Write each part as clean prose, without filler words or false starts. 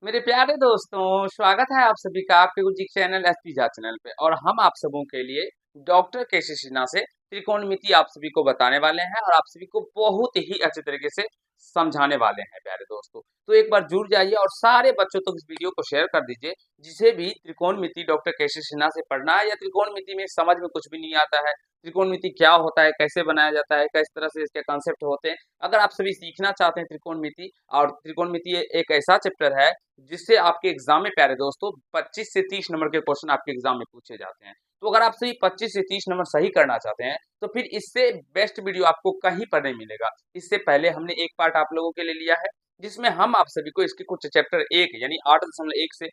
मेरे प्यारे दोस्तों, स्वागत है आप सभी का आपके गुरुजी चैनल एसपी झा चैनल पे। और हम आप सबों के लिए डॉक्टर केसी सिन्हा से त्रिकोणमिति आप सभी को बताने वाले हैं और आप सभी को बहुत ही अच्छे तरीके से समझाने वाले हैं प्यारे दोस्तों। तो एक बार जुड़ जाइए और सारे बच्चों तक इस वीडियो को शेयर कर दीजिए, जिसे भी त्रिकोणमिति डॉक्टर केसी सिन्हा से पढ़ना है या त्रिकोणमिति में समझ में कुछ भी नहीं आता है, त्रिकोणमिति क्या होता है, कैसे बनाया जाता है, किस तरह से इसके कॉन्सेप्ट होते हैं। अगर आप सभी सीखना चाहते हैं त्रिकोणमिति, और त्रिकोणमिति एक ऐसा चैप्टर है जिससे आपके एग्जाम में प्यारे दोस्तों 25 से 30 नंबर के क्वेश्चन आपके एग्जाम में पूछे जाते हैं। तो अगर आप सही 25 से 30 नंबर सही करना चाहते हैं तो फिर इससे बेस्ट वीडियो आपको कहीं पर नहीं मिलेगा। इससे पहले हमने एक पार्ट आप लोगों के लिए लिया है, जिसमें हम आप सभी को इसके कुछ चैप्टर 1 यानी 8.1 से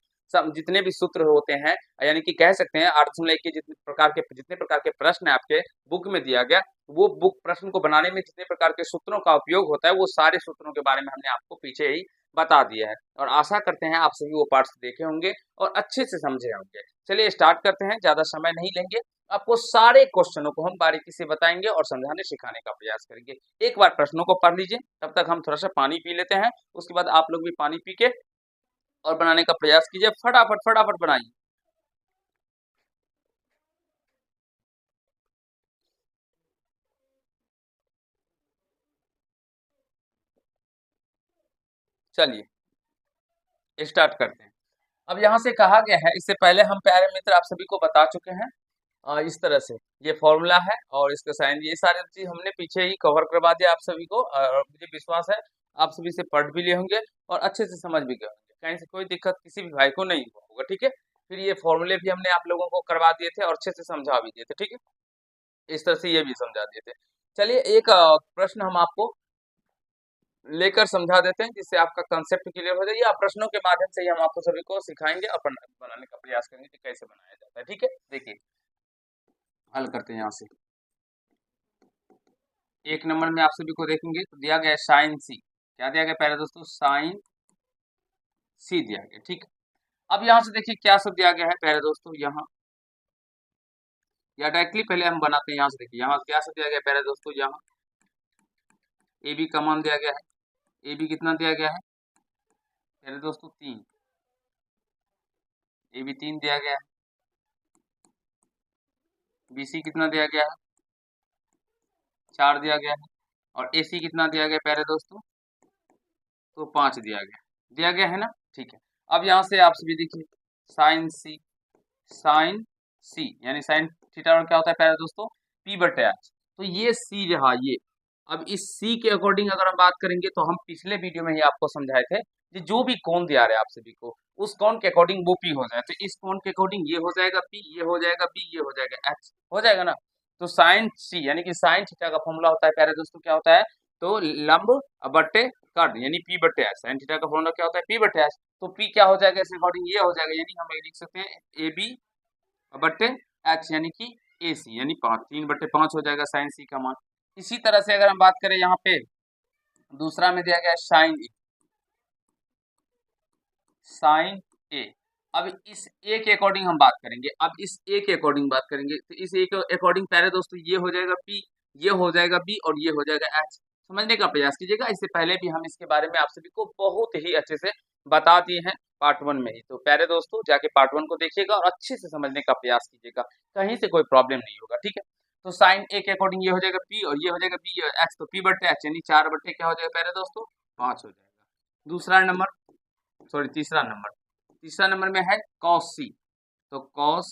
जितने भी सूत्र होते हैं, यानी कि कह सकते हैं 8.1 के जितने प्रकार के प्रश्न है आपके बुक में दिया गया, वो बुक प्रश्न को बनाने में जितने प्रकार के सूत्रों का उपयोग होता है, वो सारे सूत्रों के बारे में हमने आपको पीछे ही बता दिया है। और आशा करते हैं आप सभी वो पार्ट्स देखे होंगे और अच्छे से समझे होंगे। चलिए स्टार्ट करते हैं, ज्यादा समय नहीं लेंगे। आपको सारे क्वेश्चनों को हम बारीकी से बताएंगे और समझाने सिखाने का प्रयास करेंगे। एक बार प्रश्नों को पढ़ लीजिए, तब तक हम थोड़ा सा पानी पी लेते हैं। उसके बाद आप लोग भी पानी पी के और बनाने का प्रयास कीजिए। फटाफट फटाफट बनाइए। चलिए स्टार्ट करते हैं। अब यहाँ से कहा गया है, इससे पहले हम प्यारे मित्र आप सभी को बता चुके हैं। इस तरह से ये फॉर्मूला है और इसका साइन, ये सारी चीज हमने पीछे ही कवर करवा दिया आप सभी को। और मुझे विश्वास है आप सभी से पढ़ भी लिए होंगे और अच्छे से समझ भी गए होंगे। कहीं से कोई दिक्कत किसी भी भाई को नहीं हुआ होगा, ठीक है। फिर ये फॉर्मूले भी हमने आप लोगों को करवा दिए थे और अच्छे से समझा भी दिए थे, ठीक है। इस तरह से ये भी समझा दिए थे। चलिए एक प्रश्न हम आपको लेकर समझा देते हैं, जिससे आपका कंसेप्ट क्लियर हो जाए। या प्रश्नों के माध्यम से ही हम आपको सभी को सिखाएंगे और बनाने का प्रयास करेंगे कि कैसे बनाया जाता है, ठीक है। देखिए हल करते हैं यहाँ से। एक नंबर में आप सभी को देखेंगे तो दिया गया है साइन सी। क्या दिया गया पहले दोस्तों? साइन सी दिया गया, ठीक। अब यहाँ से देखिए क्या सब दिया गया है पहले दोस्तों। यहाँ या डायरेक्टली पहले हम बनाते हैं। यहाँ से देखिए यहाँ क्या सब दिया गया पहले दोस्तों। यहाँ ए बी का मान दिया गया है। ए बी कितना दिया गया है पहले दोस्तों? 3। ए बी 3 दिया गया है। बी सी कितना दिया गया है? 4 दिया गया है। और ए सी कितना दिया गया पहले दोस्तों? तो 5 दिया गया है ना, ठीक है। अब यहाँ से आप सभी देखिए साइन सी, साइन सी यानी साइन थीटा और क्या होता है पहले दोस्तों? पी बटे एच। तो ये सी रहा ये। अब इस सी के अकॉर्डिंग अगर हम बात करेंगे तो हम पिछले वीडियो में ही आपको समझाए थे कि जो भी कोण दिया रहे आप सभी को, उस कोण के अकॉर्डिंग वो पी हो जाए। तो इस कोण के अकॉर्डिंग ये हो जाएगा पी, ये हो जाएगा बी, ये हो जाएगा एच, हो जाएगा ना। तो साइन सी यानी कि साइन थीटा का फॉर्मूला होता है प्यारे दोस्तों, क्या होता है? तो लंब बट्टे कर्ण यानी पी बट्टे एच। साइन थीटा का फॉर्मूला क्या होता है? पी बट्टे एच। तो पी क्या हो जाएगा इसके अकॉर्डिंग? ये हो जाएगा, यानी हम ये लिख सकते हैं ए बी बट्टे एच यानी कि ए सी, यानी 5, 3/5 हो जाएगा साइन सी का मान। इसी तरह से अगर हम बात करें यहाँ पे दूसरा में दिया गया है साइन ए, साइन ए। अब इस ए के अकॉर्डिंग हम बात करेंगे। अब इस ए के अकॉर्डिंग बात करेंगे तो इस ए के अकॉर्डिंग पहले दोस्तों ये हो जाएगा पी, ये हो जाएगा बी और ये हो जाएगा एच। समझने का प्रयास कीजिएगा। इससे पहले भी हम इसके बारे में आप सभी को बहुत ही अच्छे से बता दिए हैं पार्ट 1 में ही। तो प्यारे दोस्तों जाके पार्ट 1 को देखिएगा और अच्छे से समझने का प्रयास कीजिएगा, कहीं से कोई प्रॉब्लम नहीं होगा, ठीक है। तो साइन ए के अकॉर्डिंग ये हो जाएगा पी और ये हो जाएगा बी एच। तो पी बट्टे एच यानी 4 बट्टे क्या हो जाएगा पहले दोस्तों? 5 हो जाएगा। दूसरा नंबर, सॉरी तीसरा नंबर में है कॉस सी। तो कॉस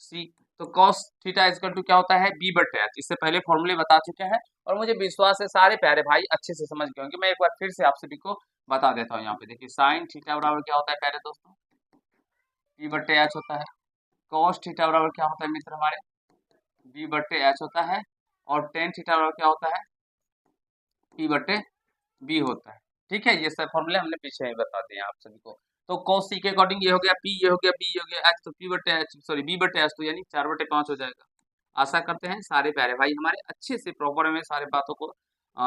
सी, तो कॉस थीटा इक्वल टू क्या होता है? बी बटे एच। इससे पहले फॉर्मूले बता चुके हैं और मुझे विश्वास है सारे प्यारे भाई अच्छे से समझ गए होंगे। मैं एक बार फिर से आप सभी को बता देता हूँ। यहाँ पे देखिए साइन थीटा बराबर क्या होता है प्यारे दोस्तों? बी बटे एच होता है। कॉस थीटा बराबर क्या होता है मित्र हमारे? बी बटे एच होता है। और टेन थीटा बराबर क्या होता है? पी बटे बी होता है, ठीक है। ये सब फॉर्मूले हमने पीछे ही बता दिए आप सभी को। तो cos c के अकॉर्डिंग ये हो गया पी, ये हो गया बी, ये हो गया एच। तो पी बटे एच, सॉरी बी बटे एच, तो यानी 4/5 हो जाएगा। आशा करते हैं सारे प्यारे भाई हमारे अच्छे से प्रॉपर में सारे बातों को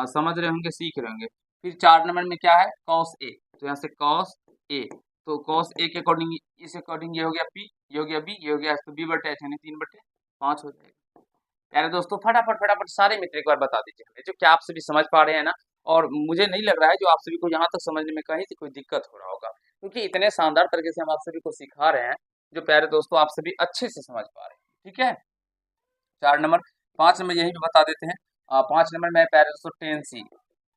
समझ रहे होंगे, सीख रहे होंगे। फिर 4 नंबर में क्या है? cos a। तो यहाँ से cos a, तो cos a के अकॉर्डिंग इस अकॉर्डिंग ये हो गया पी, ये हो गया बी, ये हो गया एच। तो बी बटे एच यानी 3/5 हो जाएगा। प्यारे दोस्तों फटाफट फटाफट सारे मित्र एक बार बता दीजिए हमें, जो क्या आप सभी समझ पा रहे हैं ना। और मुझे नहीं लग रहा है जो आप सभी को यहाँ तक समझने में कहीं से कोई दिक्कत हो रहा होगा, क्योंकि इतने शानदार तरीके से हम आप सभी को सिखा रहे हैं, जो प्यारे दोस्तों आप सभी अच्छे से समझ पा रहे हैं। ठीक है, 4 नंबर। 5 नंबर यही पे बता देते हैं। 5 नंबर में प्यारे दोस्तों टेन सी,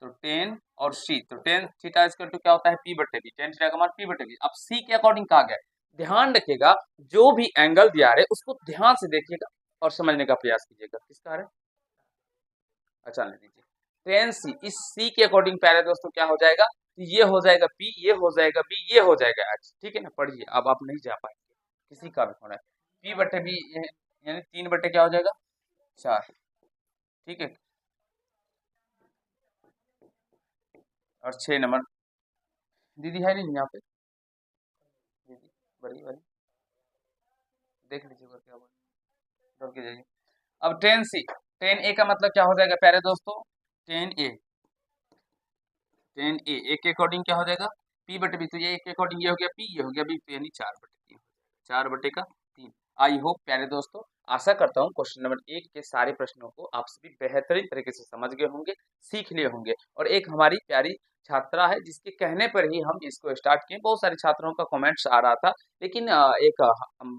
तो टेन और सी, तो टेन थीटा इक्वल टू क्या होता है, पी बटे बी, टेन थीटा का मान पी बटे बी। अब सी के अकॉर्डिंग कहा गया है, ध्यान रखिएगा जो भी एंगल दिया रहे उसको ध्यान से देखिएगा और समझने का प्रयास कीजिएगा। किसका है, अच्छा ले लीजिए टेन सी, इस सी के अकॉर्डिंग प्यारे दोस्तों क्या हो जाएगा, ये हो जाएगा पी, ये हो जाएगा बी, ये हो जाएगा एच। ठीक है ना, पढ़िए, अब आप नहीं जा पाएंगे, किसी का भी होना है। पी बटे बी यानी 3 बटे क्या हो जाएगा, 4। ठीक है, और 6 नंबर, दीदी है नहीं यहाँ पे, दीदी बड़ी वाली, देख लीजिए क्या बोल, डर के जाइए। अब टेन सी, टेन ए का मतलब क्या हो जाएगा प्यारे दोस्तों, टेन ए, टेन ए, ए के अकॉर्डिंग क्या हो जाएगा, पी बटे बी, तो ये एक के अकॉर्डिंग ये हो गया पी, ये हो गया बी, तो यानी 4/3, 4/3। आई होप प्यारे दोस्तों, आशा करता हूँ क्वेश्चन नंबर 1 के सारे प्रश्नों को आप सभी बेहतरीन तरीके से समझ गए होंगे, सीख लिए होंगे। और एक हमारी प्यारी छात्रा है जिसके कहने पर ही हम इसको स्टार्ट किए, बहुत सारे छात्रों का कमेंट्स आ रहा था, लेकिन एक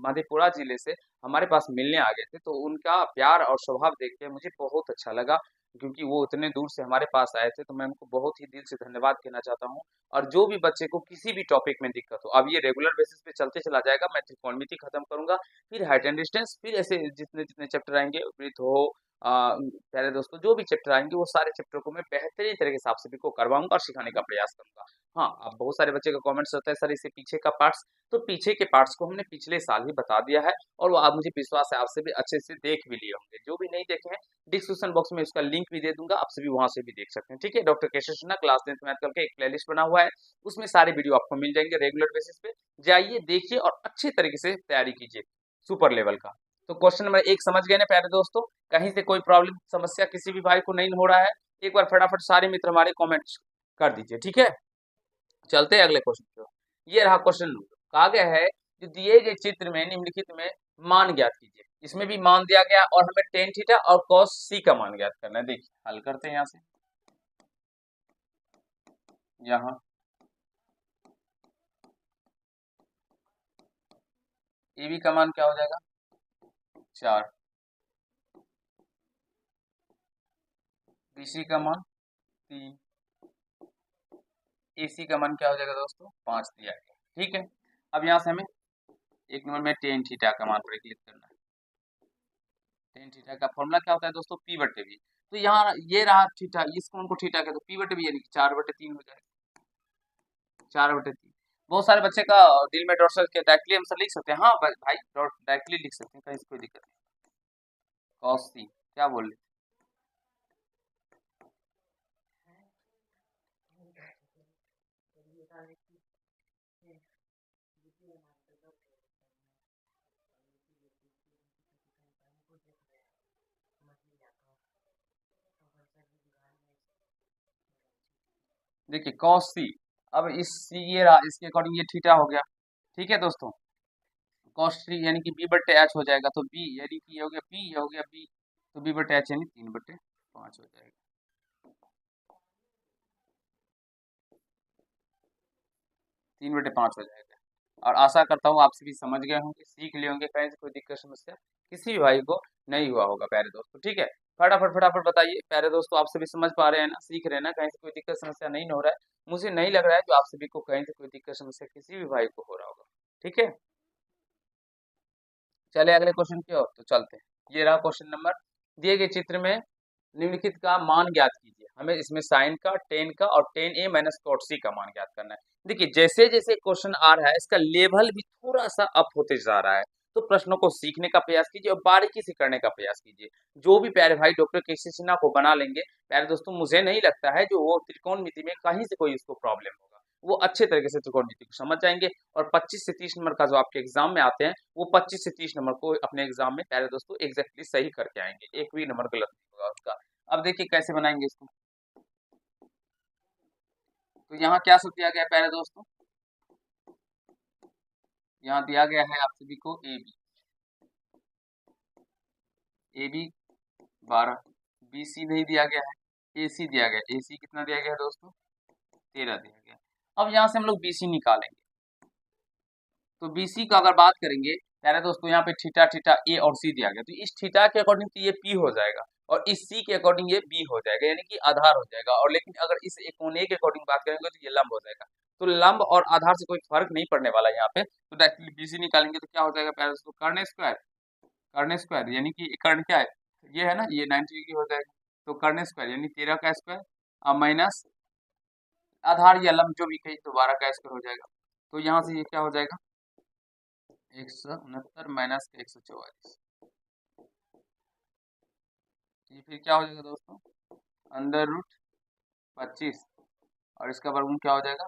मधेपुरा जिले से हमारे पास मिलने आ गए थे, तो उनका प्यार और स्वभाव देख के मुझे बहुत अच्छा लगा, क्योंकि वो उतने दूर से हमारे पास आए थे, तो मैं उनको बहुत ही दिल से धन्यवाद कहना चाहता हूँ। और जो भी बच्चे को किसी भी टॉपिक में दिक्कत हो, अब ये रेगुलर बेसिस पे चलते चला जाएगा, मैं त्रिकोणमिति खत्म करूंगा, फिर हाइट एंड डिस्टेंस, फिर ऐसे जितने जितने चैप्टर आएंगे, वृत्त हो, प्यारे दोस्तों जो भी चैप्टर आएंगे वो सारे चैप्टर को मैं बेहतरीन तरीके से आप सभी को करवाऊंगा और सिखाने का प्रयास करूंगा। हाँ, अब बहुत सारे बच्चे का कमेंट्स होता है सर इसे पीछे का पार्ट्स, तो पीछे के पार्ट्स को हमने पिछले साल ही बता दिया है, और वो आप मुझे विश्वास है आप सभी अच्छे से देख भी लिए होंगे। जो भी नहीं देखे हैं, डिस्क्रिप्शन बॉक्स में इसका लिंक भी दे दूंगा, आप सभी वहां से भी देख सकते हैं। ठीक है, doctor Keshav Sinha class 10th math करके एक प्लेलिस्ट बना हुआ है, उसमें सारे वीडियो आपको मिल जाएंगे रेगुलर बेसिस पे, जाइए देखिए और अच्छे तरीके से तैयारी कीजिए सुपर लेवल का। तो क्वेश्चन नंबर 1 समझ गए ना प्यारे दोस्तों, कहीं से कोई प्रॉब्लम समस्या किसी भी भाई को नहीं हो रहा है, एक बार फटाफट सारे मित्र हमारे कॉमेंट्स कर दीजिए। ठीक है, चलते हैं अगले क्वेश्चन की ओर। ये रहा क्वेश्चन, कहा गया है जो दिए गए चित्र में निम्नलिखित में मान ज्ञात कीजिए। इसमें भी मान दिया गया और हमें टेन थीटा और कॉस सी का मान ज्ञात करना है। देखिए हल करते हैं यहाँ से, यहाँ ए बी का मान क्या हो जाएगा, 4, बी सी का मान 3, ए सी का मान क्या हो जाएगा दोस्तों, 5 दिया गया। ठीक है, अब यहाँ से हमें 1 नंबर में टेन थीटा का मान पर क्लिक करना है। टेन थीटा का फॉर्मूला क्या होता है दोस्तों, पी बटे बी, तो यहाँ ये रहा थीटा, इस कोण को थीटा का, तो पी बटे बी यानी 4/3 हो जाएगा, 4/3। बहुत सारे बच्चे का दिल में डॉट के डायरेक्टली आंसर लिख सकते हैं, हाँ भाई डॉट डायरेक्टली लिख सकते हैं, कहीं से कोई दिक्कत नहीं। कॉस सी क्या बोल रहे, देखिए कॉस सी, अब इस ये रहा, इसके अकॉर्डिंग ये थीटा हो गया। ठीक है दोस्तों, कॉस थ्री यानी कि बी बटे एच हो जाएगा, तो बी यानी कि ये हो गया पी, ये हो गया बी, तो बी बटे एच यानी 3/5 हो जाएगा, 3/5 हो जाएगा। और आशा करता हूँ आप सभी समझ गए होंगे, सीख लिए होंगे, कहीं से कोई दिक्कत समस्या किसी भी भाई को नहीं हुआ होगा प्यारे दोस्तों। ठीक है, फटाफट फटाफट बताइए प्यारे दोस्तों, आप सभी समझ पा रहे हैं ना, सीख रहे हैं ना, कहीं से कोई दिक्कत समस्या नहीं हो रहा है। मुझे नहीं लग रहा है जो आप सभी को कहीं से कोई दिक्कत समस्या किसी भी भाई को हो रहा होगा। ठीक है, चले अगले क्वेश्चन की ओर तो चलते हैं। ये रहा क्वेश्चन नंबर, दिए गए चित्र में निम्नलिखित का मान ज्ञात कीजिए। हमें इसमें साइन का, टेन का और टेन ए माइनस कॉट सी का मान ज्ञात करना है। देखिए जैसे जैसे क्वेश्चन आ रहा है इसका लेवल भी थोड़ा सा अप होते जा रहा है, तो प्रश्नों को सीखने का प्रयास कीजिए और बारीकी से करने का प्रयास कीजिए। जो भी प्यारे भाई डॉक्टर केसी सिन्हा को बना लेंगे प्यारे दोस्तों, मुझे नहीं लगता है जो वो त्रिकोणमिति में कहीं से कोई उसको प्रॉब्लम होगा, वो अच्छे तरीके से त्रिकोणमिति को समझ जाएंगे। और 25 से 30 नंबर का जो आपके एग्जाम में आते हैं, वो 25 से 30 नंबर को अपने एग्जाम में प्यारे दोस्तों एग्जैक्टली सही करके आएंगे, एक भी नंबर गलत नहीं होगा उसका। अब देखिए कैसे बनाएंगे इसको, तो यहाँ क्या सब दिया गया है प्यारे दोस्तों, यहाँ दिया गया है आप सभी को ए बी 12, बी सी नहीं दिया गया है, AC दिया गया, AC कितना दिया गया दोस्तों 13 दिया गया। अब यहाँ से हम लोग BC निकालेंगे, तो BC का अगर बात करेंगे प्यारे दोस्तों यहाँ पे थीटा थीटा A और C दिया गया, तो इस थीटा के अकॉर्डिंग तो ये P हो जाएगा और इस C के अकॉर्डिंग ये B हो जाएगा, यानी कि आधार हो जाएगा। और लेकिन अगर इस कोण A के अकॉर्डिंग बात करेंगे तो ये लंब हो जाएगा। तो लंब और आधार से कोई फर्क नहीं पड़ने वाला यहाँ पे, तो डायरेक्टली BC निकालेंगे तो क्या हो जाएगा प्यारे दोस्तों कर्ण स्क्वायर, कर्ण स्क्वायर यानी कि कर्ण क्या है ये है ना, ये 90 डिग्री हो जाएगा। तो कर्ण स्क्वायर यानी 13 का स्क्वायर और माइनस आधार या लंब जो भी कही तो 12 का स्क्वायर हो जाएगा। तो यहाँ से ये क्या हो जाएगा 169 माइनस का 144, ये फिर क्या हो जाएगा दोस्तों अंडर रूट 25 और इसका वर्गमूल क्या हो जाएगा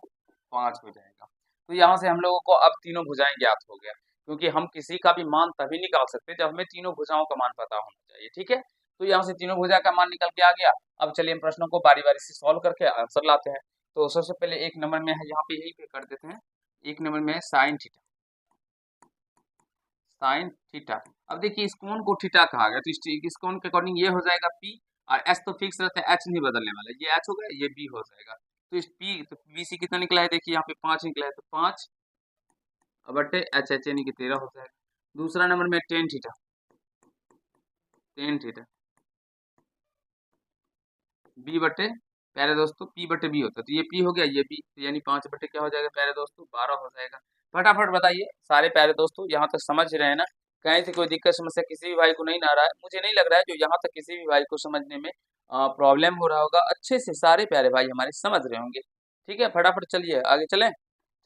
5 हो जाएगा। तो यहाँ से हम लोगों को अब तीनों भुजाएं ज्ञात हो गया, क्योंकि हम किसी का भी मान तभी निकाल सकते जब हमें तीनों भुजाओं का मान पता होना चाहिए। ठीक है, तो यहाँ से तीनों भुजा का मान निकल के आ गया। अब चलिए हम प्रश्नों को बारी बारी से सॉल्व करके आंसर लाते हैं। तो सबसे पहले एक नंबर में है, यहाँ पे यही पे कर देते हैं। एक नंबर में है साइन थीटा, साइन थीटा। अब देखिए इस कोण को थीटा कहा गया, तो इस कोण के अकॉर्डिंग ये हो जाएगा P और एच तो फिक्स रहता है, एच नहीं बदलने वाला, ये एच हो गया ये बी हो जाएगा। तो इस पी तो BC कितना निकला है देखिए यहाँ पे 5 निकला है, तो 5 बटे एच एच यानी कि 13 हो जाएगा। दूसरा नंबर में ten theta, ten theta b बटे प्यारे दोस्तों P बटे बी होता है, तो ये P हो गया ये B, तो यानी 5 बटे क्या हो जाएगा प्यारे दोस्तों 12 हो जाएगा। फटाफट बताइए सारे प्यारे दोस्तों, यहाँ तक समझ रहे हैं ना, कहीं से कोई दिक्कत समस्या किसी भी भाई को नहीं आ रहा है, मुझे नहीं लग रहा है जो यहाँ तक किसी भी भाई को समझने में प्रॉब्लम हो रहा होगा, अच्छे से सारे प्यारे भाई हमारे समझ रहे होंगे। ठीक है, फटाफट चलिए आगे चलें।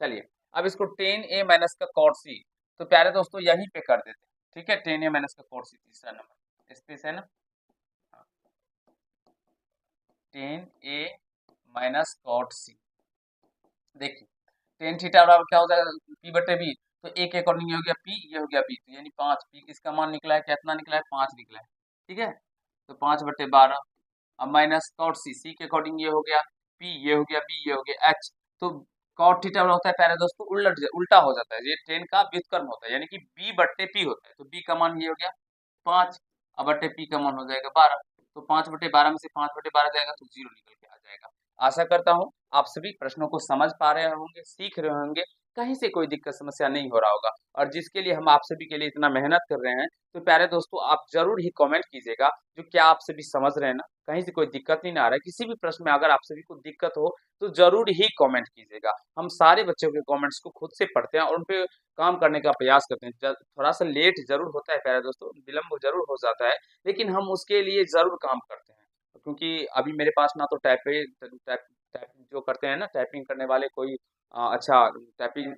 चलिए अब इसको 10A माइनस का cot c, तो प्यारे दोस्तों यहीं पे कर देते हैं। ठीक है, 10A माइनस का cot c तीसरा नंबर इस पे है ना, 10A माइनस cot c। देखिए टेन थीटा बराबर क्या हो जाएगा P बटे बी, तो A के अकॉर्डिंग ये हो गया P, ये हो गया B, तो यानी 5 P इसका मान निकला है कितना निकला है 5 निकला है। ठीक है, तो 5 बटे 12 अब माइनस cot c, C के अकॉर्डिंग ये हो गया P, ये हो गया B, ये हो गया H। तो cot थीटा होता है प्यारे दोस्तों उल्टा हो जाता है, ये 10 का व्युत्क्रम होता है, यानी कि B बटे P होता है, तो B का मान ये हो गया 5 अब बटे P का मान हो जाएगा 12, तो 5 बटे 12 में से 5 बटे 12 जाएगा तो 0 निकल के आ जाएगा। आशा करता हूँ आप सभी प्रश्नों को समझ पा रहे होंगे, सीख रहे होंगे, कहीं से कोई दिक्कत समस्या नहीं हो रहा होगा। और जिसके लिए हम आप सभी के लिए इतना मेहनत कर रहे हैं, तो प्यारे दोस्तों आप जरूर ही कमेंट कीजिएगा जो क्या आप सभी समझ रहे हैं ना, कहीं से कोई दिक्कत नहीं आ रहा है। किसी भी प्रश्न में अगर आप सभी को दिक्कत हो तो जरूर ही कमेंट कीजिएगा। हम सारे बच्चों के कमेंट्स को खुद से पढ़ते हैं और उन पे काम करने का प्रयास करते हैं। थोड़ा सा लेट जरूर होता है प्यारे दोस्तों, विलम्ब जरूर हो जाता है, लेकिन हम उसके लिए जरूर काम करते हैं, क्योंकि अभी मेरे पास ना तो टाइपिंग जो करते हैं ना, टाइपिंग करने वाले कोई अच्छा टाइपिंग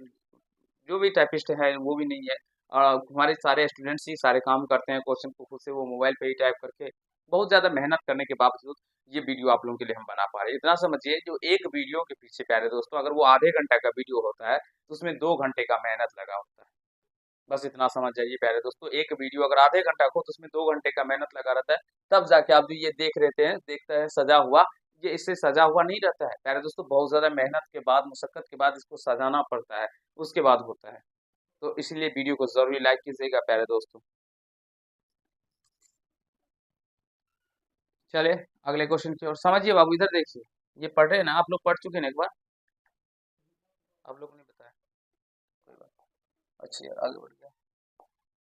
जो भी टाइपिस्ट है वो भी नहीं है। हमारे सारे स्टूडेंट्स ही सारे काम करते हैं, क्वेश्चन को खुद से वो मोबाइल पे ही टाइप करके बहुत ज़्यादा मेहनत करने के बावजूद ये वीडियो आप लोगों के लिए हम बना पा रहे हैं। इतना समझिए जो एक वीडियो के पीछे प्यारे दोस्तों अगर वो आधे घंटे का वीडियो होता है तो उसमें 2 घंटे का मेहनत लगा होता है। बस इतना समझ जाइए प्यारे दोस्तों, एक वीडियो अगर आधे घंटा को तो उसमें 2 घंटे का मेहनत लगा रहता है, तब जाके आप जो ये देख रहते हैं देखते हैं सजा हुआ, ये इससे सजा हुआ नहीं रहता है प्यारे दोस्तों, बहुत ज्यादा मेहनत के बाद मुशक्कत के बाद इसको सजाना पड़ता है, उसके बाद होता है। तो इसलिए वीडियो को जरूरी लाइक कीजिएगा प्यारे दोस्तों। चलिए अगले क्वेश्चन की ओर समझिए बाबू, इधर देखिए, ये पढ़ रहे हैं ना आप लोग, पढ़ चुके हैं एक बार, आप लोगों ने बताया कोई बात नहीं। अच्छा यार आगे बढ़ गया।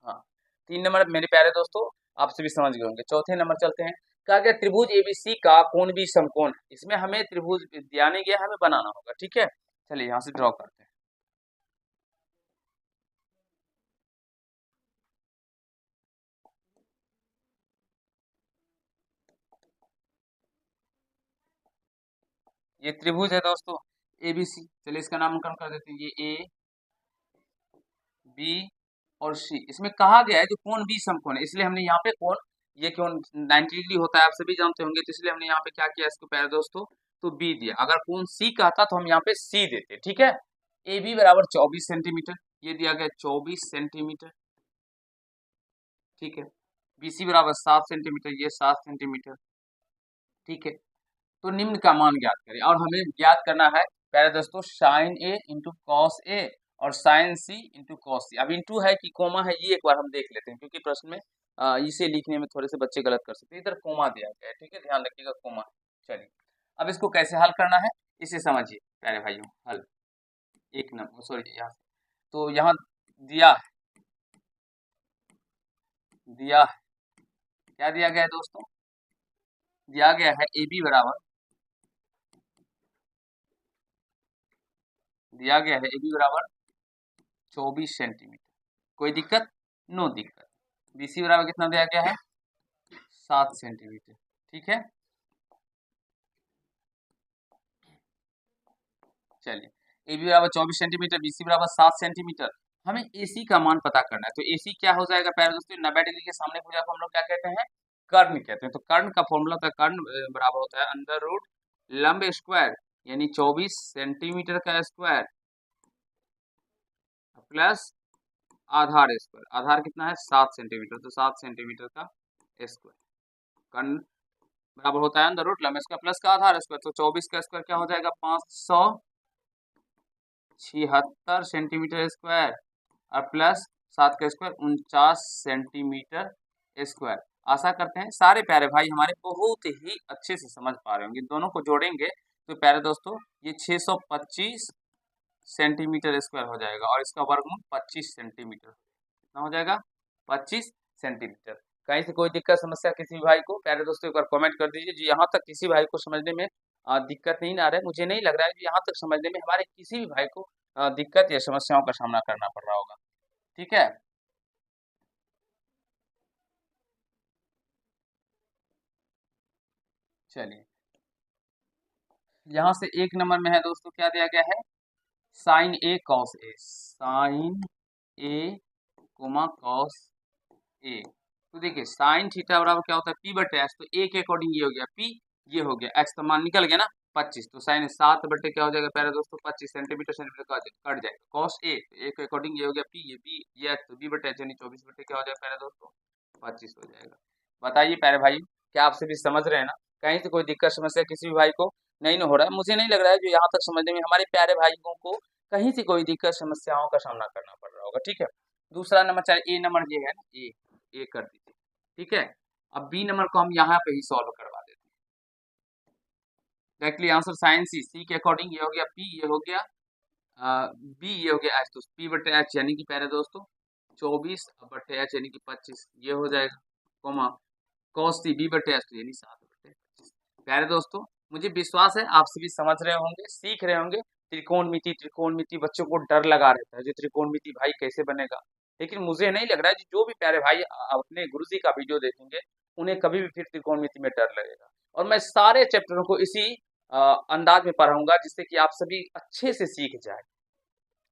हाँ 3 नंबर मेरे प्यारे दोस्तों आप सभी समझ गए होंगे। चौथे नंबर चलते हैं, कहा गया त्रिभुज एबीसी का कोण भी समकोण है। इसमें हमें त्रिभुज दिया नहीं गया, हमें बनाना होगा। ठीक है, चलिए यहाँ से ड्रॉ करते हैं। ये त्रिभुज है दोस्तों एबीसी, चलिए इसका नामकरण कर देते हैं, ये ए बी और सी। इसमें कहा गया है जो कोण बी समकोण है, इसलिए हमने यहाँ पे कोण, ये कोण 90 डिग्री होता है आप सभी जानते होंगे, तो इसलिए हमने यहाँ पे क्या किया इसको प्यारे दोस्तों, तो बी दिया। अगर कोण सी कहता तो हम यहाँ पे सी देते। ठीक है, ए बी बराबर 24 सेंटीमीटर, ये दिया गया 24 सेंटीमीटर। ठीक है, बी सी बराबर 7 सेंटीमीटर, ये 7 सेंटीमीटर। ठीक है, तो निम्न का मान ज्ञात करें, और हमें ज्ञात करना है प्यारे दोस्तों sign A into cos A और साइन सी इंटू कॉस सी। अब इंटू है कि कोमा है ये एक बार हम देख लेते हैं, क्योंकि प्रश्न में इसे लिखने में थोड़े से बच्चे गलत कर सकते हैं। इधर कोमा दिया गया है, ठीक है ध्यान रखिएगा कोमा। चलिए अब इसको कैसे हल करना है इसे समझिए प्यारे भाइयों। हल एक नंबर सॉरी यहाँ तो यहाँ दिया दिया क्या दिया गया है दोस्तों, दिया गया है ए बी बराबर, दिया गया है ए बी बराबर 24 सेंटीमीटर, कोई दिक्कत, नो दिक्कत। बी सी बराबर कितना दिया गया है 7 सेंटीमीटर, ठीक है। चलिए ए बी बराबर 24 सेंटीमीटर, बी सी बराबर 7 सेंटीमीटर, हमें ए सी का मान पता करना है। तो ए सी क्या हो जाएगा प्यारे दोस्तों, 90 डिग्री के सामने भुजा को हम लोग क्या कहते हैं, कर्ण कहते हैं। तो कर्ण का फॉर्मूला था, कर्ण बराबर होता है अंडर रूट लंब स्क्वायर यानी 24 सेंटीमीटर का स्क्वायर प्लस आधार स्क्वायर, आधार कितना है 7 सेंटीमीटर, तो 7 सेंटीमीटर का स्क्वायर, कर्ण बराबर होता है अंदर रूट लंब स्क्वायर प्लस का आधार स्क्वायर, तो 24 का स्क्वायर क्या हो जाएगा 576 सेंटीमीटर स्क्वायर और प्लस 7 का स्क्वायर 49 सेंटीमीटर स्क्वायर। आशा करते हैं सारे प्यारे भाई हमारे बहुत ही अच्छे से समझ पा रहे होंगे। दोनों को जोड़ेंगे तो प्यारे दोस्तों ये 625 सेंटीमीटर स्क्वायर हो जाएगा और इसका वर्गमूल 25 सेंटीमीटर, कितना हो जाएगा 25 सेंटीमीटर। कहीं से कोई दिक्कत समस्या किसी भी भाई को प्यारे दोस्तों एक बार कमेंट कर दीजिए जी, यहाँ तक किसी भाई को समझने में दिक्कत नहीं आ रहा है, मुझे नहीं लग रहा है कि यहाँ तक समझने में हमारे किसी भी भाई को दिक्कत या समस्याओं का सामना करना पड़ रहा होगा, ठीक है। चलिए यहाँ से एक नंबर में है दोस्तों क्या दिया गया है, sign A cos A, sign A coma cos A. तो देखिए साइन थीटा बराबर क्या होता है पी बटे एच, तो ए के अकॉर्डिंग ये हो गया पी, ये हो गया एक्स, तो मान निकल गया ना 25, तो साइन 7 बटे क्या हो जाएगा प्यारे दोस्तों 25 सेंटीमीटर सेंटीमीटर का कट जाएगा, कॉस ए, ए के अकॉर्डिंग ये हो गया पी, ये बी ये एक्स, तो बी बटे एच यानी 24 बटे क्या हो जाएगा प्यारे दोस्तों 25 हो जाएगा। बताइए प्यारे भाई क्या आप सभी समझ रहे हैं ना, कहीं से कोई दिक्कत समस्या किसी भी भाई को नहीं ना हो रहा है, मुझे नहीं लग रहा है जो यहाँ तक समझने में हमारे प्यारे भाइयों को कहीं से कोई दिक्कत समस्याओं का सामना करना पड़ रहा होगा, ठीक है। दूसरा नंबर चाहे ए नंबर ये है ना, ए कर दीजिए, ठीक है। अब बी नंबर को हम यहाँ पे ही सॉल्व करवा देते हैं। डायरेक्टली आंसर साइन सी, सी के अकॉर्डिंग ये हो गया पी, ये हो गया बी, ये हो गया एच, तो पी बटे एच यानी कि प्यारे दोस्तों 24 बटे एच यानी कि 25 ये हो जाएगा, कोमा कॉस सी बी बटे एच यानी 7 बटे 25। प्यारे दोस्तों मुझे विश्वास है आप सभी समझ रहे होंगे, सीख रहे होंगे। त्रिकोणमिति बच्चों को डर लगा रहता है जो त्रिकोणमिति भाई कैसे बनेगा, लेकिन मुझे नहीं लग रहा है कि जो भी प्यारे भाई अपने गुरुजी का वीडियो देखेंगे उन्हें कभी भी फिर त्रिकोणमिति में डर लगेगा। और मैं सारे चैप्टरों को इसी अंदाज में पढ़ाऊंगा जिससे कि आप सभी अच्छे से सीख जाए,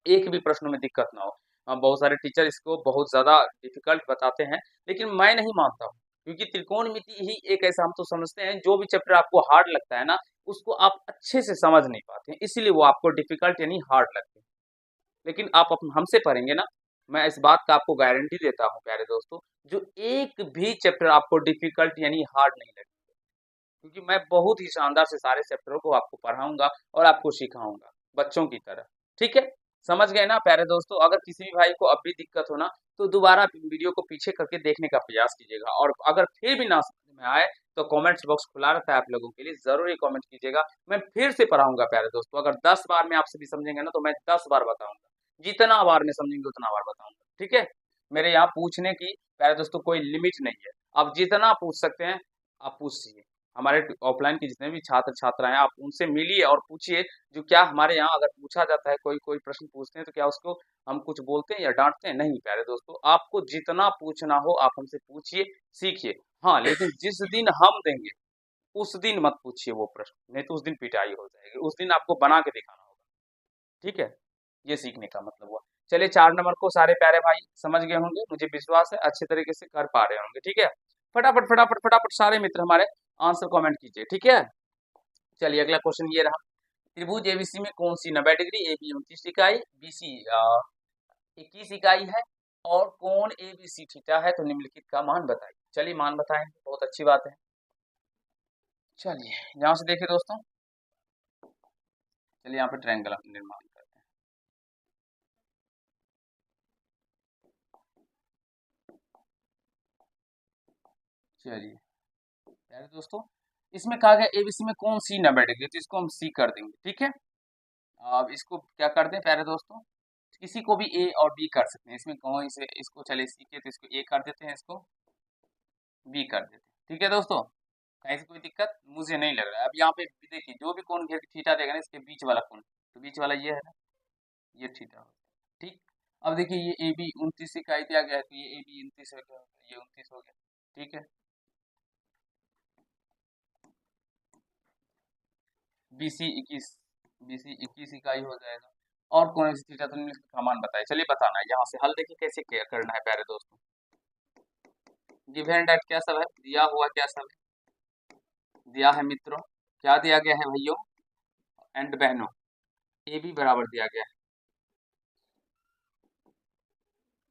एक भी प्रश्न में दिक्कत ना हो। बहुत सारे टीचर इसको बहुत ज़्यादा डिफिकल्ट बताते हैं लेकिन मैं नहीं मानता हूँ, क्योंकि त्रिकोणमिति ही एक ऐसा हम तो समझते हैं जो भी चैप्टर आपको हार्ड लगता है ना उसको आप अच्छे से समझ नहीं पाते हैं, इसीलिए वो आपको डिफिकल्ट यानी हार्ड लगते हैं। लेकिन आप हमसे पढ़ेंगे ना, मैं इस बात का आपको गारंटी देता हूँ प्यारे दोस्तों, जो एक भी चैप्टर आपको डिफिकल्ट यानी हार्ड नहीं लगेगा, क्योंकि मैं बहुत ही शानदार से सारे चैप्टरों को आपको पढ़ाऊंगा और आपको सिखाऊंगा बच्चों की तरह, ठीक है। समझ गए ना प्यारे दोस्तों, अगर किसी भी भाई को अब भी दिक्कत हो ना तो दोबारा वीडियो को पीछे करके देखने का प्रयास कीजिएगा, और अगर फिर भी ना समझ में आए तो कमेंट्स बॉक्स खुला रहता है आप लोगों के लिए, जरूर ही कमेंट कीजिएगा, मैं फिर से पढ़ाऊंगा प्यारे दोस्तों। अगर 10 बार में आप सभी समझेंगे ना तो मैं 10 बार बताऊंगा, जितना बार में समझेंगे उतना बार बताऊंगा, ठीक है। मेरे यहाँ पूछने की प्यारे दोस्तों कोई लिमिट नहीं है, आप जितना पूछ सकते हैं आप पूछिए। हमारे ऑफलाइन के जितने भी छात्र छात्राएं आप उनसे मिलिए और पूछिए, जो क्या हमारे यहाँ अगर पूछा जाता है कोई कोई प्रश्न पूछते हैं तो क्या उसको हम कुछ बोलते हैं या डांटते हैं, नहीं प्यारे दोस्तों, आपको जितना पूछना हो आप हमसे पूछिए, सीखिए। हाँ लेकिन जिस दिन हम देंगे उस दिन मत पूछिए वो प्रश्न, नहीं तो उस दिन पिटाई हो जाएगी, उस दिन आपको बना के दिखाना होगा, ठीक है। ये सीखने का मतलब हुआ। चलिए 4 नंबर को सारे प्यारे भाई समझ गए होंगे, मुझे विश्वास है अच्छे तरीके से कर पा रहे होंगे, ठीक है। फटाफट फटाफट फटाफट सारे मित्र हमारे आंसर कमेंट कीजिए, ठीक है। चलिए अगला क्वेश्चन ये रहा, त्रिभुज एबीसी में कौन सी 90 डिग्री, ए बी 29 इकाई, बी सी 21 इकाई है और कोण ए बी सी थीटा है, तो निम्नलिखित का मान बताइए। चलिए मान बताएं, बहुत अच्छी बात है। चलिए यहाँ से देखिए दोस्तों, चलिए यहाँ पे ट्रायंगल निर्माण करते हैं। चलिए प्यारे दोस्तों इसमें कहा गया एबीसी में कौन सी 90 डिग्री, तो इसको हम सी कर देंगे, ठीक है। अब इसको क्या कर दें प्यारे दोस्तों, किसी को भी ए और बी कर सकते हैं, इसमें कौन से इसको चले सी के, तो इसको ए कर देते हैं, इसको बी कर देते हैं, ठीक है दोस्तों। कहीं से कोई दिक्कत मुझे नहीं लग रहा है। अब यहाँ पे देखिए जो भी कोण घेर के थीटा देगा ना, इसके बीच वाला कोण, तो बीच वाला ये है ना, ये थीटा हो, ठीक। अब देखिए ये ए बी 29 इकाई दिया गया है, तो ये ए बी 29 हो गया, ये 29 हो गया, ठीक है। बी सी 21, बी सी 21 इकाई हो जाएगा। और कौन सी थीटा, तुमने इसका मान बताया, चलिए बताना है। यहाँ से हल देखिए कैसे क्या करना है प्यारे दोस्तों। गिवन डेट क्या सब है, दिया हुआ क्या सब है, दिया है मित्रों, क्या दिया गया है भाइयों एंड बहनों, ए बी बराबर दिया गया है,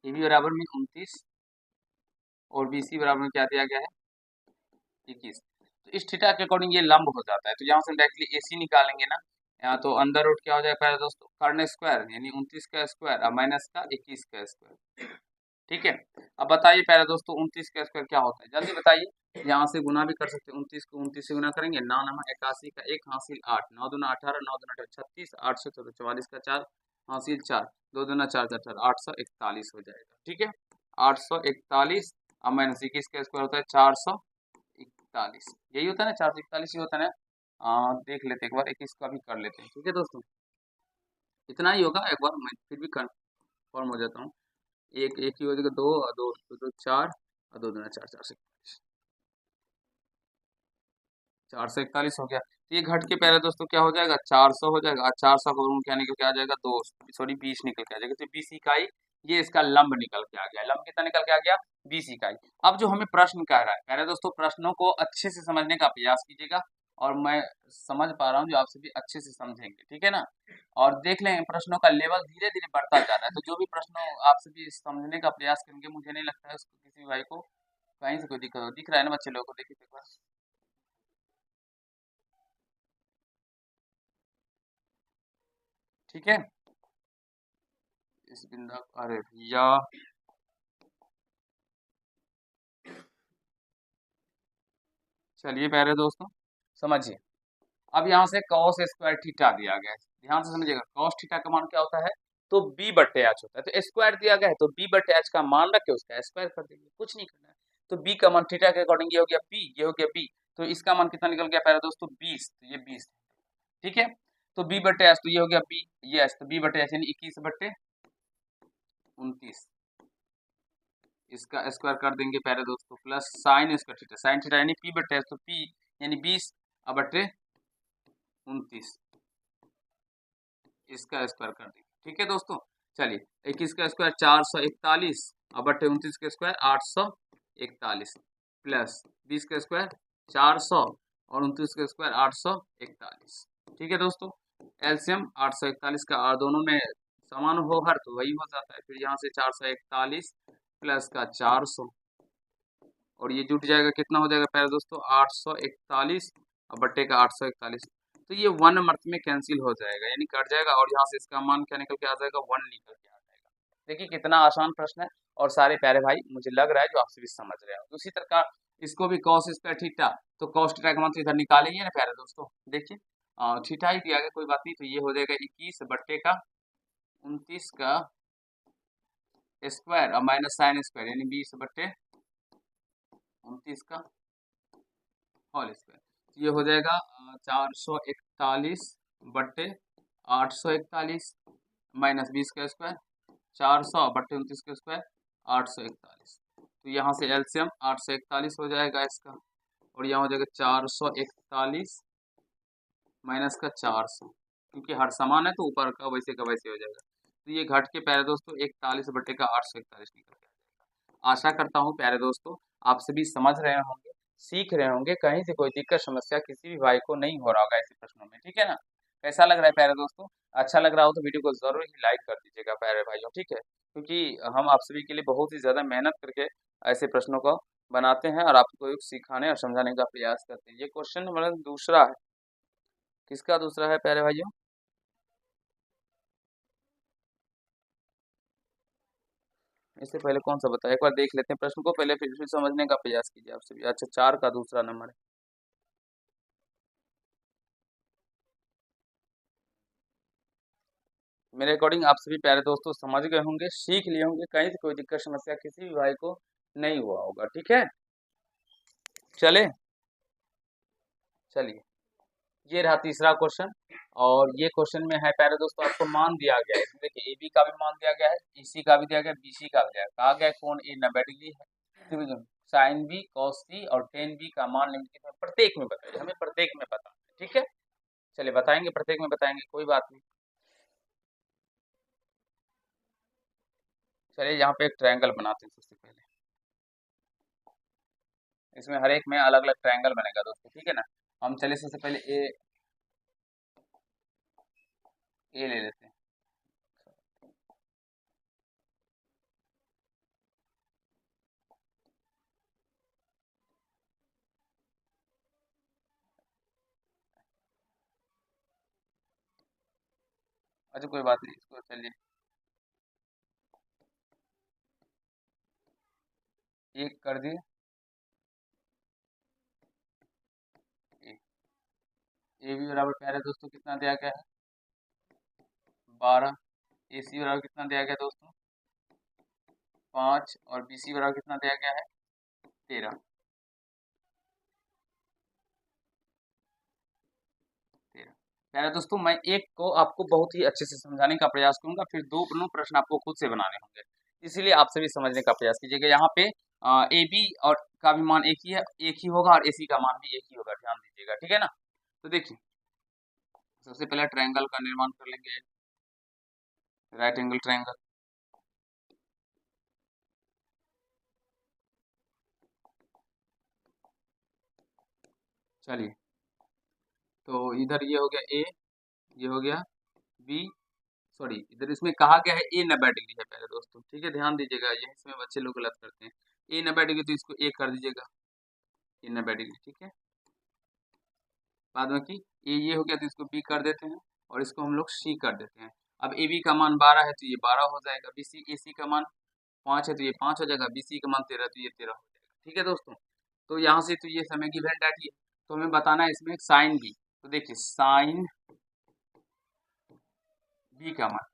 ए बी बराबर में 29 और बी सी बराबर में क्या दिया गया है 21। तो इस थीटा के अकॉर्डिंग ये लंब हो जाता है, तो यहाँ से डायरेक्टली ए सी निकालेंगे ना, यहाँ तो अंडर रूट क्या हो जाएगा पहले दोस्तों, कर्ण स्क्वायर यानी 29 का स्क्वायर और माइनस का 21 का स्क्वायर, ठीक है। अब बताइए पहले दोस्तों 29 का स्क्वायर क्या होता है, जल्दी बताइए। यहाँ से गुना भी कर सकते हैं, 29 को 29 से गुना करेंगे, 9 9 81 का 1 हासिल 8, 9 दूना 18, 9 दूना 36, 8 से 44 का 4 हासिल 4, 2 दूना 4 का 4, 841 हो जाएगा, ठीक है। 841 और माइनस 21 का स्क्वायर होता है 441, यही होता है ना, 441 ही होता है ना। देख लेते हैं एक बार, 21 का भी कर लेते हैं, ठीक है दोस्तों। इतना ही होगा, एक बार मैं फिर भी कन्फर्म हो जाता हूँ। एक एक ही हो जाएगा, दो और दो दो, दो चार और दो दूना चार, 441, 441 हो गया। तो ये घट के पहले दोस्तों क्या हो जाएगा 400 हो जाएगा, और 400 को क्या निकल के आ जाएगा, दो सॉरी 20 निकल के आ जाएगा, तो 20 इकाई ये इसका लंब निकल के आ गया। लंब कितना निकल के आ गया 20 इकाई। अब जो हमें प्रश्न कह रहा है पहले दोस्तों, प्रश्नों को अच्छे से समझने का प्रयास कीजिएगा, और मैं समझ पा रहा हूँ जो आप सभी अच्छे से समझेंगे, ठीक है ना। और देख लें प्रश्नों का लेवल धीरे धीरे बढ़ता जा रहा है, तो जो भी प्रश्न आप सभी समझने का प्रयास करेंगे, मुझे नहीं लगता है उसको किसी भी भाई को कहीं से कोई दिक्कत हो। दिख रहा है ना बच्चे लोगों को, देखिए एक बार, ठीक है। इस बिंदा, अरे भैया चलिए पहले दोस्तों समझिए। अब यहाँ से cos स्क्वायर थीटा दिया गया है, ध्यान से समझिएगा। cos थीटा का मान क्या होता है, तो b बट्टे एच होता है, तो स्क्वायर दिया गया है तो b बट्टे एच का मान रख के उसका स्क्वायर कर देंगे, कुछ नहीं करना है। तो b का मान थीटा के अकॉर्डिंग ये हो गया p, ये हो गया b, तो इसका मान कितना निकल गया पहले दोस्तों 20, तो ये 20, ठीक है। तो b बट्टे एच, तो ये हो गया b, ये एच, तो b बट्टे एच यानी 21 बट्टे 29, इसका स्क्वायर कर देंगे पहले दोस्तों, plus sine square theta, sine theta यानी p बट्टे एच, तो p यानी 20 बट्टे 29, इसका स्क्वायर कर देंगे, ठीक है दोस्तों। चलिए 21 का स्क्वायर 441 और बट्टे 29 का स्क्वायर 841, प्लस 20 का स्क्वायर 400 और 29 का स्क्वायर 841, ठीक है दोस्तों। एलसीएम 841 का, और दोनों में समान हो हर तो वही हो जाता है, फिर यहाँ से 441 प्लस का 400 और ये जुट जाएगा, कितना हो जाएगा प्यारे दोस्तों 841 और बट्टे का 841, तो ये 1 मर्थ में कैंसिल हो जाएगा यानी कट जाएगा, और यहाँ से इसका मान क्या निकल के आ जाएगा 1 निकल के आ जाएगा। देखिए कितना आसान प्रश्न है, और सारे प्यारे भाई मुझे लग रहा है जो आपसे भी समझ रहे हो। उसी तरह का इसको भी cos स्क्वायर थीटा, तो cos थीटा का मान तो इधर निकालेंगे ना प्यारे दोस्तों, देखिए थीटा ही दिया गया कोई बात नहीं, तो ये हो जाएगा 21 बट्टे का 29 का स्क्वायर और माइनस साइन स्क्वायर यानी 20 बट्टे 29 का होल स्क्वायर, तो ये हो जाएगा 441 बट्टे 841 माइनस 20 का स्क्वायर 400 बट्टे 29 का स्क्वायर 841, तो यहाँ से एलसीएम 841 हो जाएगा इसका, और यहाँ हो जाएगा 441 माइनस का 400, क्योंकि हर समान है तो ऊपर का वैसे हो जाएगा, तो ये घट के प्यारे दोस्तों 41 बट्टे का 841 निकल के आ जाएगा। आशा करता हूँ प्यारे दोस्तों आप सभी समझ रहे होंगे, सीख रहे होंगे, कहीं से कोई दिक्कत समस्या किसी भी भाई को नहीं हो रहा होगा ऐसे प्रश्नों में, ठीक है ना। कैसा लग रहा है प्यारे दोस्तों, अच्छा लग रहा हो तो वीडियो को जरूर ही लाइक कर दीजिएगा प्यारे भाइयों, ठीक है, क्योंकि हम आप सभी के लिए बहुत ही ज़्यादा मेहनत करके ऐसे प्रश्नों को बनाते हैं और आपको सिखाने और समझाने का प्रयास करते हैं। ये क्वेश्चन नंबर दूसरा है, किसका दूसरा है प्यारे भाइयों, इससे पहले कौन सा बताया, एक बार देख लेते हैं प्रश्न को पहले, फिर समझने का प्रयास कीजिए आप सभी। अच्छा 4 का दूसरा नंबर है, मेरे अकॉर्डिंग आप सभी प्यारे दोस्तों समझ गए होंगे, सीख लिए होंगे, कहीं से कोई दिक्कत समस्या किसी भी भाई को नहीं हुआ होगा। ठीक है, चले चलिए, ये रहा तीसरा क्वेश्चन। और ये क्वेश्चन में है प्यारे दोस्तों, आपको मान दिया गया है, इसमें देखिए AB का भी मान दिया गया है, EC का भी दिया गया है, BC का भी दिया गया है। कहा गया है कौन ए 90 डिग्री है, साइन बी कॉस सी और टेन बी का मान निम्नलिखित में प्रत्येक में बताइए, हमें प्रत्येक में बताना है। ठीक है, चलिए बताएंगे, प्रत्येक में बताएंगे, कोई बात नहीं। चलिए यहाँ पे एक ट्रायंगल बनाते हैं सबसे पहले, इसमें हर एक में अलग अलग ट्रायंगल बनेगा दोस्तों। ठीक है ना, हम चलिए सबसे पहले ए ले लेते हैं। अच्छा कोई बात नहीं, इसको चलिए एक कर दिए। ए बी बराबर प्यारे दोस्तों कितना दिया गया है, 12। AC बराबर कितना दिया गया दोस्तों, 5। और BC बराबर कितना दिया गया है, 13। प्यारे दोस्तों मैं एक को आपको बहुत ही अच्छे से समझाने का प्रयास करूंगा, फिर दो प्रश्न आपको खुद से बनाने होंगे, इसीलिए आप सभी समझने का प्रयास कीजिएगा। यहाँ पे AB और का भी मान एक ही है, एक ही होगा, और AC का मान भी एक ही होगा, ध्यान दीजिएगा। ठीक है ना, तो देखिए सबसे पहले ट्रायंगल का निर्माण कर लेंगे, राइट एंगल ट्रायंगल। चलिए, तो इधर ये हो गया A, ये हो गया B, सॉरी इधर इसमें कहा गया है A 90 डिग्री है पहले दोस्तों। ठीक है, ध्यान दीजिएगा, ये इसमें बच्चे लोग गलत करते हैं। A 90 डिग्री तो इसको A कर दीजिएगा, A 90 डिग्री। ठीक है, बाद में कि ये हो गया तो इसको B कर देते हैं, और इसको हम लोग C कर देते हैं। अब AB का मान 12 है तो ये 12 हो जाएगा, BC AC का मान 5 है तो ये 5 हो जाएगा, BC का मान 13 तो ये 13 हो जाएगा। ठीक है दोस्तों, तो यहाँ से तो ये समय गिवन दैट ये, तो हमें बताना है इसमें साइन B। तो देखिए साइन B का मान,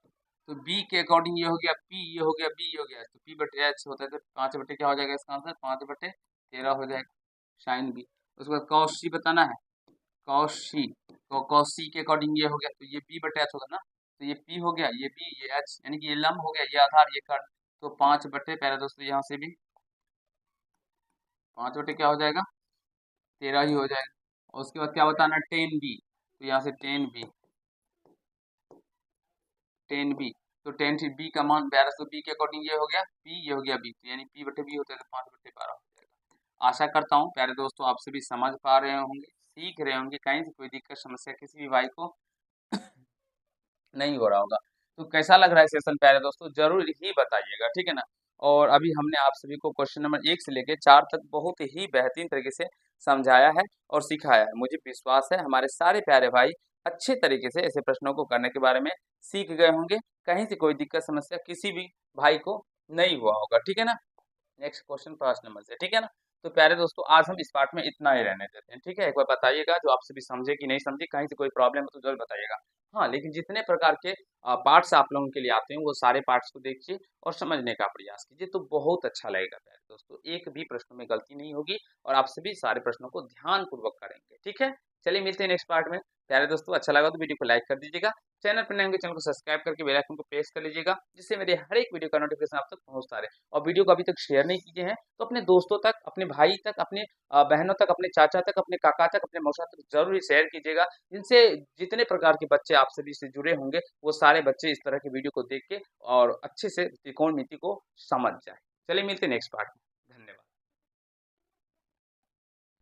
तो B के अकॉर्डिंग ये हो गया P, ये हो गया B, ये हो गया, तो P बटे H होता है, तो 5 बटे क्या हो जाएगा इसका आंसर, 5 बटे 13 हो जाएगा साइन B। उसके बाद कॉस C बताना है, कॉस C, तो कॉस C के अकॉर्डिंग ये हो गया, तो ये B बटे H होगा ना, तो ये P हो गया, ये B, ये H, यानी कि ये लंब हो गया, ये आधार, ये कर्ण, तो 5 बटे प्यारे दोस्तों यहाँ से भी 5 बटे क्या हो जाएगा, 13 ही हो जाएगा। और उसके बाद क्या बताना, टेन B, तो यहाँ से टेन बी, तो टेन बी का मान 12, तो बी के अकॉर्डिंग ये हो गया P, ये हो गया B, तो यानी P बटे B होता है, तो 5 बटे 12 हो जाएगा। आशा करता हूँ प्यारे दोस्तों आप सभी समझ पा रहे होंगे, सीख रहे होंगे, कहीं से कोई दिक्कत समस्या किसी भी भाई को नहीं हो रहा होगा। तो कैसा लग रहा है सेशन प्यारे दोस्तों, जरूर ही बताइएगा। ठीक है ना, और अभी हमने आप सभी को क्वेश्चन नंबर 1 से लेकर 4 तक बहुत ही बेहतरीन तरीके से समझाया है और सिखाया है। मुझे विश्वास है हमारे सारे प्यारे भाई अच्छे तरीके से ऐसे प्रश्नों को करने के बारे में सीख गए होंगे, कहीं से कोई दिक्कत समस्या किसी भी भाई को नहीं हुआ होगा। ठीक है ना, नेक्स्ट क्वेश्चन 5 नंबर से। ठीक है ना, तो प्यारे दोस्तों आज हम इस पार्ट में इतना ही रहने देते हैं। ठीक है, एक बार बताइएगा जो आप सभी समझे कि नहीं समझे, कहीं से कोई प्रॉब्लम है तो जरूर बताइएगा। हाँ, लेकिन जितने प्रकार के पार्ट्स आप लोगों के लिए आते हैं वो सारे पार्ट्स को देखिए और समझने का प्रयास कीजिए, तो बहुत अच्छा लगेगा प्यारे दोस्तों, एक भी प्रश्न में गलती नहीं होगी और आप सभी सारे प्रश्नों को ध्यान पूर्वक करेंगे। ठीक है, चलिए मिलते हैं नेक्स्ट पार्ट में। प्यारे दोस्तों अच्छा लगा तो वीडियो को लाइक कर दीजिएगा, चैनल पर नए होंगे चैनल को सब्सक्राइब करके बेल आइकन को प्रेस कर लीजिएगा, जिससे मेरे हर एक वीडियो का नोटिफिकेशन आप तक पहुंचता रहे। और वीडियो को अभी तक शेयर नहीं किए हैं तो अपने दोस्तों तक, अपने भाई तक, अपने बहनों तक, अपने चाचा तक, अपने काका तक, अपने मौसा तक जरूर शेयर कीजिएगा, जिनसे जितने प्रकार के बच्चे आप सभी से जुड़े होंगे वो सारे बच्चे इस तरह की वीडियो को देख के और अच्छे से त्रिकोणमिति को समझ जाए। चलिए मिलते हैं नेक्स्ट पार्ट में।